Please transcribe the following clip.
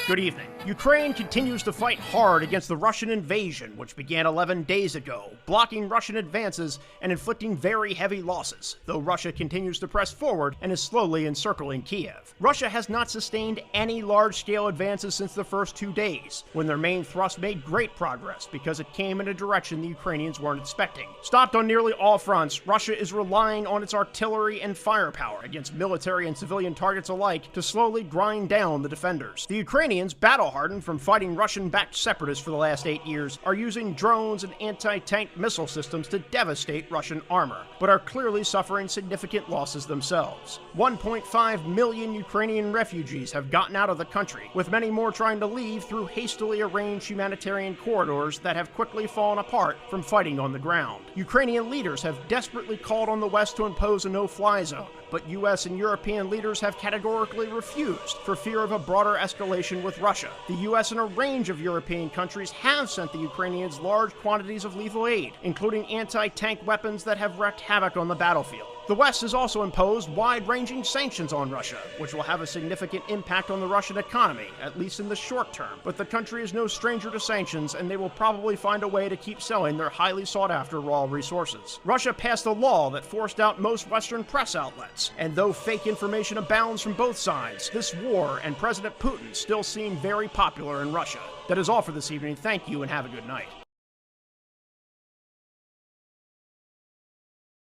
Good evening. Ukraine continues to fight hard against the Russian invasion, which began 11 days ago, blocking Russian advances and inflicting very heavy losses, though Russia continues to press forward and is slowly encircling Kiev. Russia has not sustained any large-scale advances since the first 2 days, when their main thrust made great progress because it came in a direction the Ukrainians weren't expecting. Stopped on nearly all fronts, Russia is relying on its artillery and firepower against military and civilian targets alike to slowly grind down the defenders. The Ukrainians, battle-hardened from fighting Russian-backed separatists for the last 8 years, are using drones and anti-tank missile systems to devastate Russian armor, but are clearly suffering significant losses themselves. 1.5 million Ukrainian refugees have gotten out of the country, with many more trying to leave through hastily arranged humanitarian corridors that have quickly fallen apart from fighting on the ground. Ukrainian leaders have desperately called on the West to impose a no-fly zone, but US and European leaders have categorically refused for fear of a broader escalation with Russia. The US and a range of European countries have sent the Ukrainians large quantities of lethal aid, including anti-tank weapons that have wreaked havoc on the battlefield. The West has also imposed wide-ranging sanctions on Russia, which will have a significant impact on the Russian economy, at least in the short term. But the country is no stranger to sanctions, and they will probably find a way to keep selling their highly sought-after raw resources. Russia passed a law that forced out most Western press outlets, and though fake information abounds from both sides, this war and President Putin still seem very popular in Russia. That is all for this evening. Thank you and have a good night.